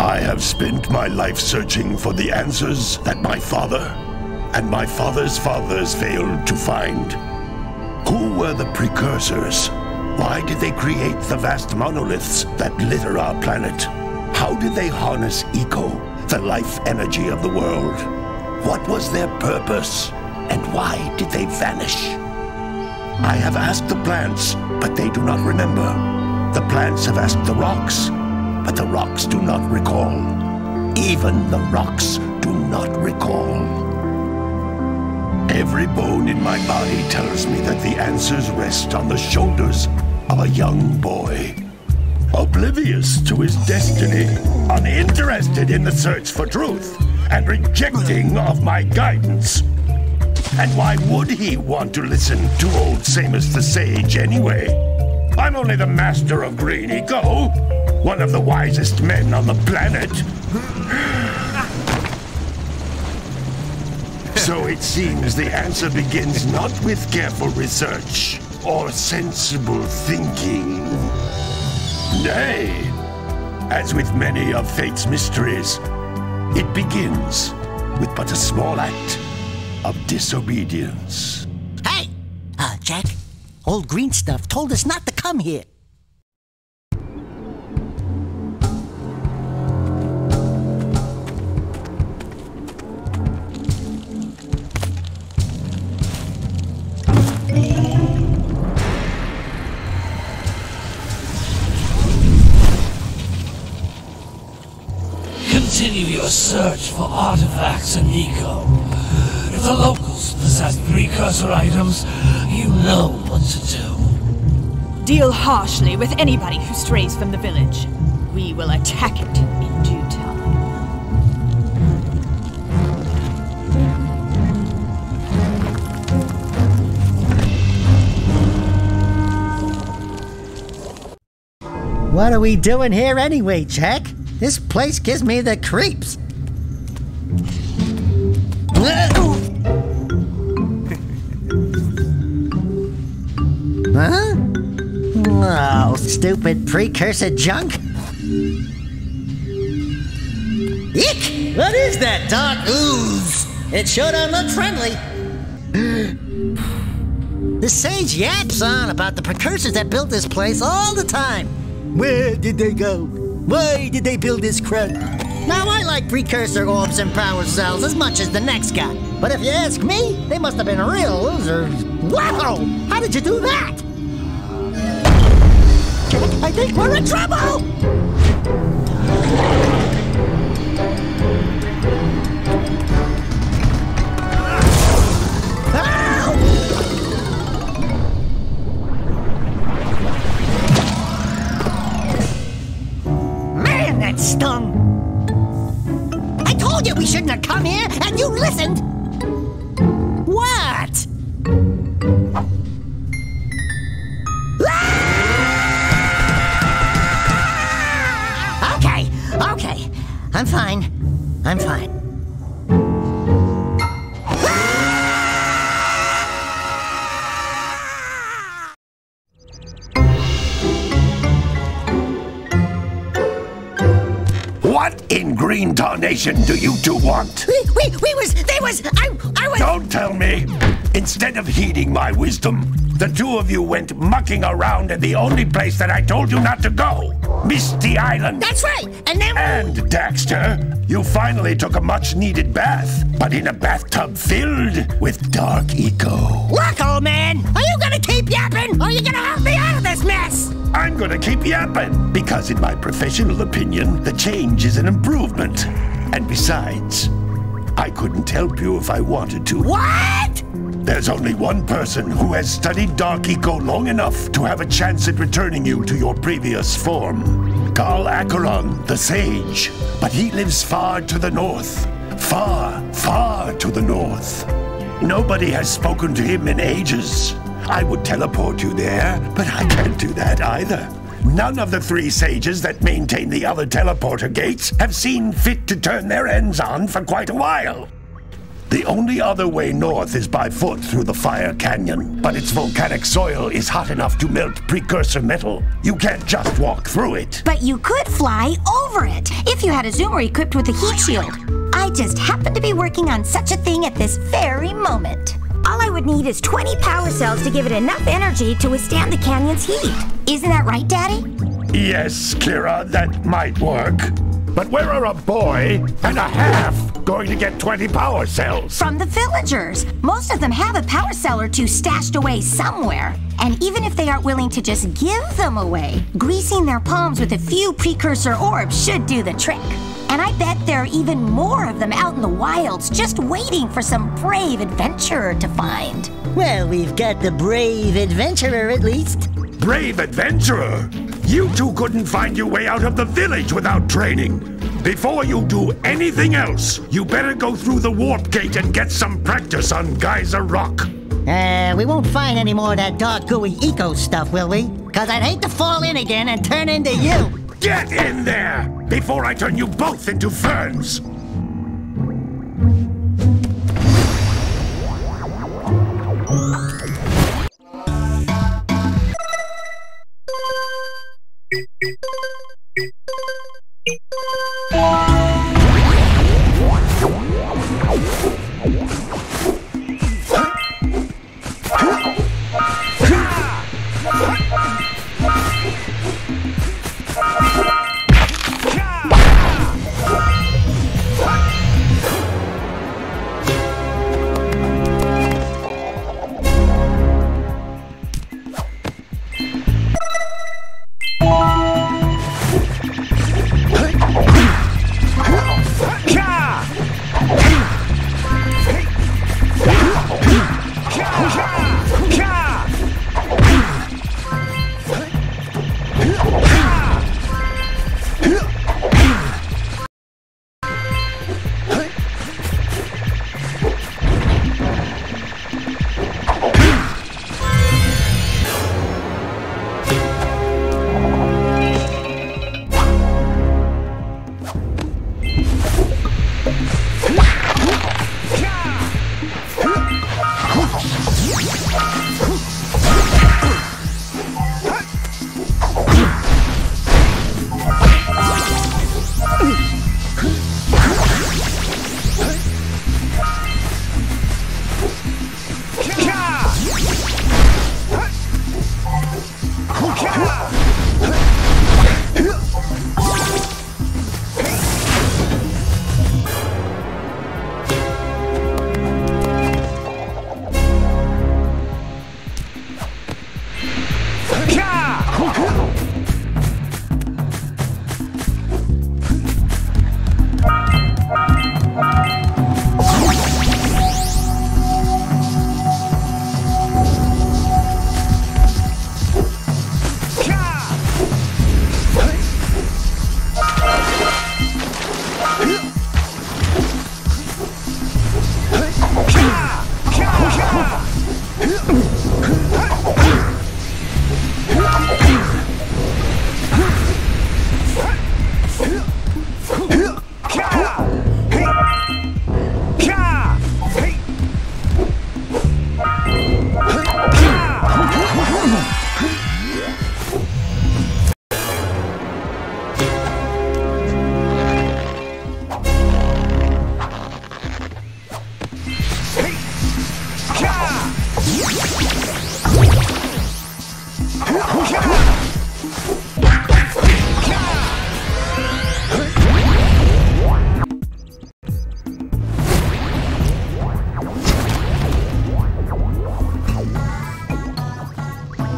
I have spent my life searching for the answers that my father and my father's fathers failed to find. Who were the precursors? Why did they create the vast monoliths that litter our planet? How did they harness Eco, the life energy of the world? What was their purpose? And why did they vanish? I have asked the plants, but they do not remember. The plants have asked the rocks, but the rocks do not recall. Even the rocks do not recall. Every bone in my body tells me that the answers rest on the shoulders of a young boy. Oblivious to his destiny, uninterested in the search for truth, and rejecting of my guidance. And why would he want to listen to old Samus the Sage anyway? I'm only the master of Green Eco, one of the wisest men on the planet. So it seems the answer begins not with careful research or sensible thinking. Nay, as with many of fate's mysteries, it begins with but a small act of disobedience. Hey! Jack, old green stuff told us not to come here. Continue your search for artifacts in Eco. If the locals possess precursor items, you know what to do. Deal harshly with anybody who strays from the village. We will attack it in due time. What are we doing here anyway, Jack? This place gives me the creeps. Huh? Oh, stupid precursor junk. Eek! What is that dark ooze? It sure don't look friendly. The sage yaps on about the precursors that built this place all the time. Where did they go? Why did they build this crud? Now, I like precursor orbs and power cells as much as the next guy. But if you ask me, they must have been real losers. Wow! How did you do that? I think we're in trouble! Man, that stung! I told you we shouldn't have come here, and you listened! What? Okay. I'm fine. What in green tarnation do you two want? I was... Don't tell me! Instead of heeding my wisdom, the two of you went mucking around in the only place that I told you not to go, Misty Island. That's right, and then... And, Daxter, you finally took a much-needed bath, but in a bathtub filled with dark eco. Look, old man, are you gonna keep yapping, or are you gonna help me out of this mess? I'm gonna keep yapping, because in my professional opinion, the change is an improvement. And besides, I couldn't help you if I wanted to. What? There's only one person who has studied Dark Eco long enough to have a chance at returning you to your previous form. Carl Acheron, the Sage. But he lives far to the north. Far, far to the north. Nobody has spoken to him in ages. I would teleport you there, but I can't do that either. None of the three sages that maintain the other teleporter gates have seen fit to turn their ends on for quite a while. The only other way north is by foot through the Fire Canyon, but its volcanic soil is hot enough to melt precursor metal. You can't just walk through it. But you could fly over it if you had a zoomer equipped with a heat shield. I just happen to be working on such a thing at this very moment. All I would need is 20 power cells to give it enough energy to withstand the canyon's heat. Isn't that right, Daddy? Yes, Kira, that might work. But where are a boy and a half going to get 20 power cells? From the villagers. Most of them have a power cell or two stashed away somewhere. And even if they aren't willing to just give them away, greasing their palms with a few precursor orbs should do the trick. And I bet there are even more of them out in the wilds just waiting for some brave adventurer to find. Well, we've got the brave adventurer at least. Brave adventurer? You two couldn't find your way out of the village without training. Before you do anything else, you better go through the warp gate and get some practice on Geyser Rock. We won't find any more of that dark gooey eco stuff, will we? 'Cause I'd hate to fall in again and turn into you. Get in there before I turn you both into ferns.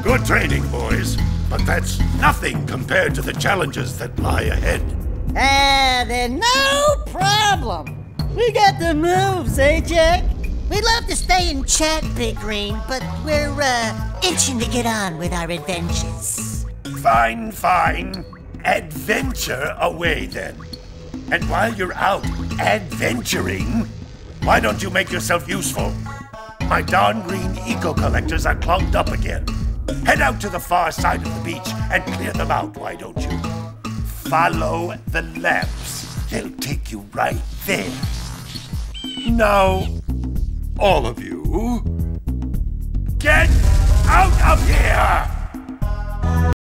Good training, boys, but that's nothing compared to the challenges that lie ahead. Then no problem. We got the moves, eh, Jack? We'd love to stay and chat, Big Green, but we're, itching to get on with our adventures. Fine, fine. Adventure away, then. And while you're out adventuring, why don't you make yourself useful? My darn green eco-collectors are clogged up again. Head out to the far side of the beach and clear them out, why don't you? Follow the lamps. They'll take you right there. Now, All of you, get out of here!